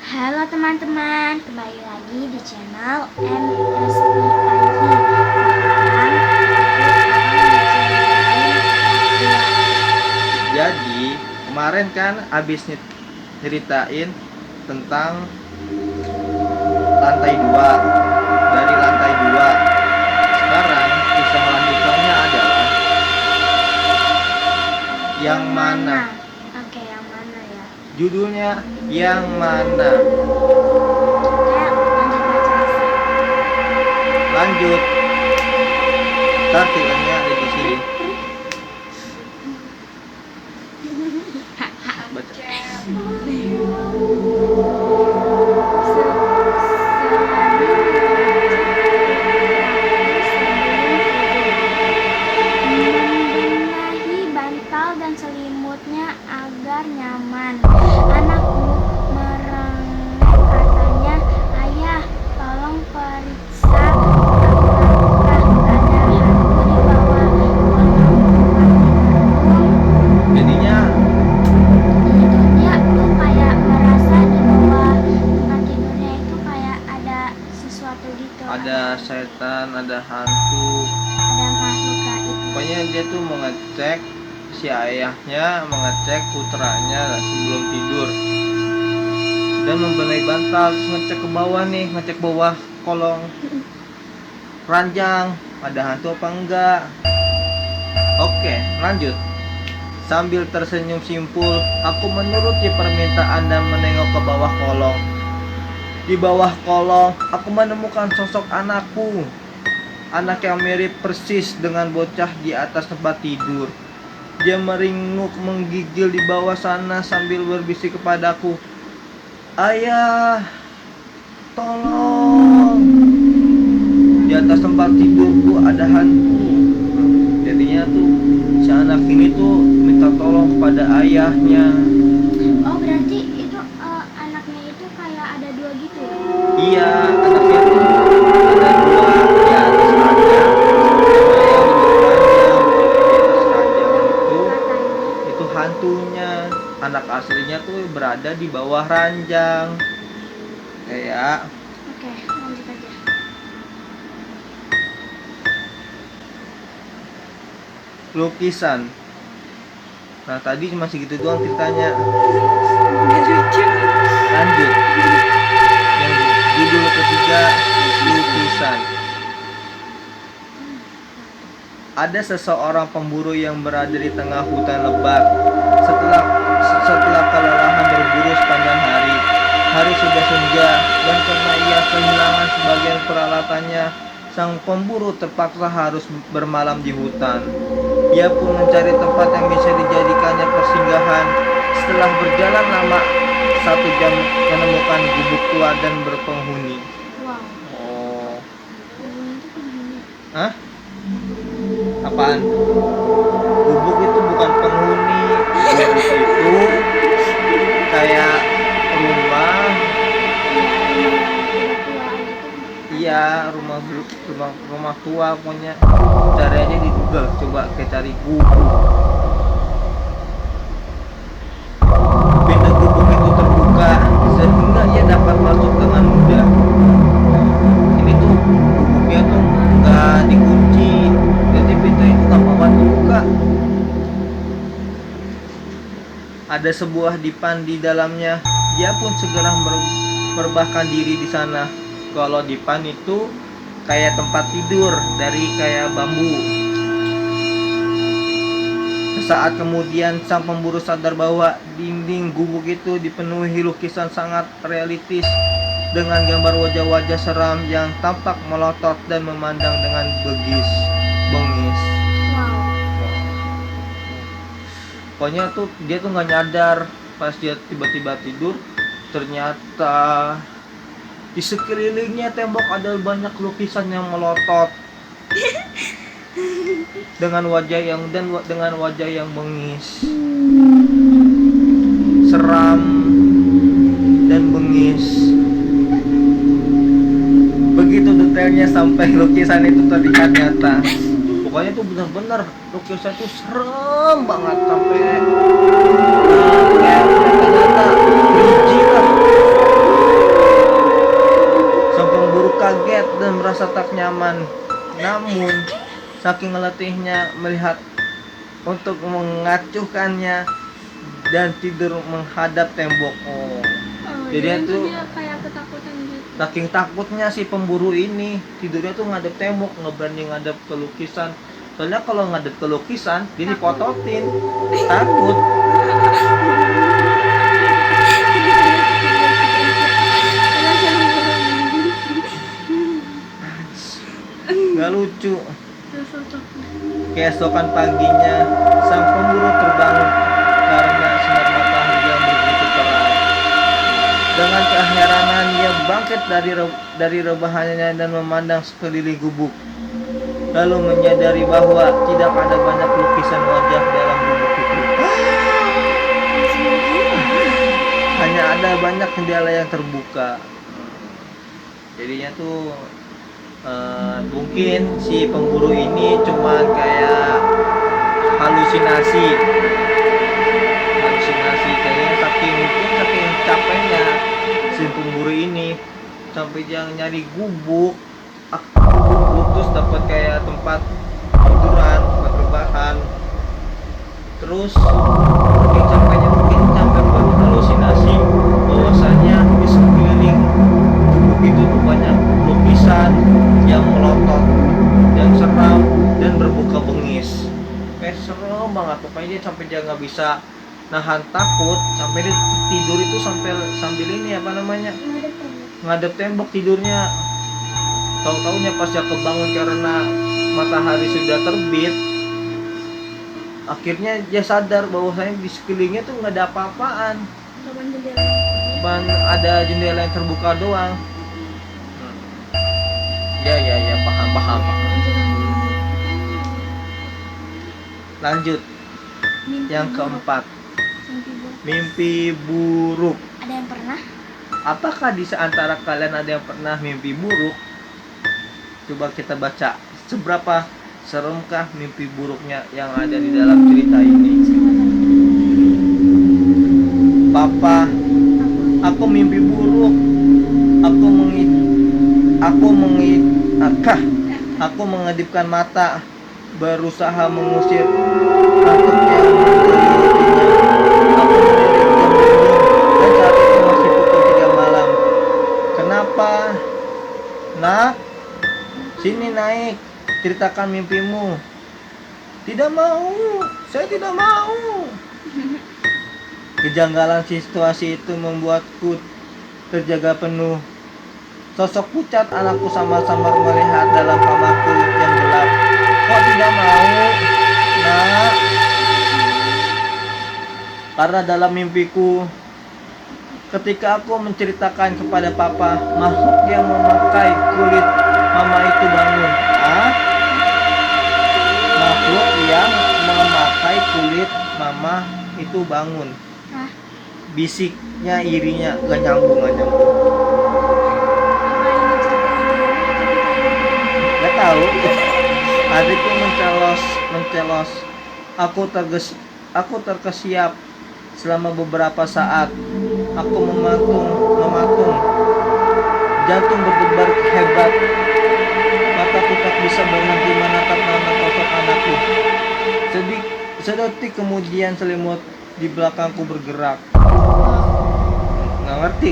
Halo teman-teman, kembali lagi di channel MSI Pagi. Jadi kemarin kan abis nyeritain tentang lantai 2. Dari lantai 2 sekarang kisah lanjutannya adalah yang mana? Oke, yang mana ya? Judulnya yang mana? Kita lanjut baca. Lanjut. Ntar filmnya ada di sini. Baca. Membenahi bantal dan selimutnya agar nyaman. Anakku merengek katanya, "Ayah, tolong periksa apakah ada hantu di bawah kolong tempat Jadinya itu." Dia tuh kayak merasa di bawah tempat tidurnya itu kayak ada sesuatu gitu, ada setan, ada hantu. ada makhluk gaib. Pokoknya dia tuh mengecek, si ayahnya mengecek putranya sebelum tidur dan membenahi bantal, terus ngecek ke bawah nih, ngecek bawah kolong ranjang ada hantu apa enggak. Oke, lanjut. Sambil tersenyum simpul, aku menuruti permintaan dan menengok ke bawah kolong. Di bawah kolong aku menemukan sosok anakku, anak yang mirip persis dengan bocah di atas tempat tidur. Dia meringuk menggigil di bawah sana sambil berbisik kepadaku, "Ayah, tolong. Di atas tempat tidurku ada hantu." Jadinya tuh si anak ini tuh minta tolong pada ayahnya. Oh, berarti itu anaknya itu kayak ada dua gitu ya? Iya, anaknya tuh ada dua di atas ranjang, sama yang di bawah ranjang. Di atas ranjang itu hantunya. Anak aslinya tuh berada di bawah ranjang. Kayak Oke, lanjut aja. lukisan. Nah, tadi masih gitu doang ceritanya. Gak lucu. Lanjut. Yang judul ketiga, lukisan. Ada seseorang pemburu yang berada di tengah hutan lebat. Setelah kelelahan berburu sepanjang hari, hari sudah senja dan karena ia kehilangan sebagian peralatannya, sang pemburu terpaksa harus bermalam di hutan. Ia pun mencari tempat yang bisa dijadikannya persinggahan. Setelah berjalan lama, 1 jam menemukan gubuk tua dan berpenghuni. Wow, Oh, hubungan itu penghuni. hah? Apaan? Gubuk itu bukan penghuni. Gubuk itu kayak rumah. Iya, Iya, rumah tua pokoknya. Cari aja di Google, coba kayak cari gubuk. Pintu gubuk itu terbuka sehingga ia dapat masuk dengan mudah. Ini tuh gubuknya tuh nggak dikunci, jadi pintu itu gampang terbuka. Ada sebuah dipan di dalamnya. Dia pun segera merebahkan diri di sana. Kalau dipan itu kayak tempat tidur dari kayak bambu. Saat kemudian sang pemburu sadar bahwa dinding gubuk itu dipenuhi lukisan sangat realistis dengan gambar wajah-wajah seram yang tampak melotot dan memandang dengan bengis. wow. Pokoknya tuh dia tuh nggak nyadar pas dia tiba-tiba tidur, ternyata di sekelilingnya tembok ada banyak lukisan yang melotot dengan wajah yang bengis, seram dan bengis. Begitu detailnya sampai lukisan itu terlihat nyata. Pokoknya tuh benar-benar lukisan itu serem banget sampai kayak nyata-nyata biji lah. nyaman. Namun saking letihnya melihat untuk mengacuhkannya dan tidur menghadap tembok. Oh, jadi itu itu dia kayak ketakutan gitu. saking takutnya si pemburu ini tidurnya tuh ngadep tembok, nggak berani ngadep ke lukisan. Soalnya kalau ngadep ke lukisan dia dipototin, takut. Nggak lucu. Keesokan paginya sang pemburu terbangun karena sinar matahari yang begitu terang. Dengan keheranan ia bangkit dari rebahannya dan memandang sekeliling gubuk. Lalu menyadari bahwa tidak ada banyak lukisan wajah dalam gubuk itu. Hanya ada banyak jendela yang terbuka. Jadinya tuh mungkin si pemburu ini cuman kayak halusinasi kayaknya, saking capeknya si pemburu ini sampai jangan nyari gubuk terus dapat kayak tempat tiduran, tempat rebahan. Terus saking capeknya mungkin sampai berhalusinasi bahwasanya di sekeliling gubuk itu tuh banyak lukisan yang melotot, yang seram dan berbuka bengis. Kayak serem banget, pokoknya dia sampai dia nggak bisa nahan takut, sampai dia tidur itu sambil ini apa namanya, ngadep tembok tidurnya. Tahu-taunya pas dia kebangun karena matahari sudah terbit, akhirnya dia sadar bahwasanya di sekelilingnya tuh nggak ada apa-apaan, cuman ada jendela yang terbuka doang. Ya paham. Lanjut. Yang keempat, mimpi buruk. Ada yang pernah? Apakah di antara kalian ada yang pernah mimpi buruk? Coba kita baca, seberapa seremkah mimpi buruknya yang ada di dalam cerita ini. Papa, aku mimpi buruk. Aku mengedipkan mata, berusaha mengusir kantuk yang menggelitiknya. Aku melirik jam dinding dan saat itu masih pukul 3 malam. Kenapa? Nak, sini naik, ceritakan mimpimu. Tidak mau, saya tidak mau. Kejanggalan situasi itu membuatku terjaga penuh. Sosok pucat anakku samar-samar melihat dalam kamarku yang gelap. Kok tidak mau, Nak? Karena dalam mimpiku, ketika aku menceritakan kepada Papa, makhluk yang memakai kulit Mama itu bangun. Makhluk yang memakai kulit Mama itu bangun. Bisiknya irinya gak nyambung. Gak tahu. Adikku mencelos. Aku terkesiap selama beberapa saat. Aku mematung. Jantung berdebar hebat. Mataku tak bisa berhenti menatap sosok anakku. Sedetik kemudian selimut di belakangku bergerak. Nggak ngerti.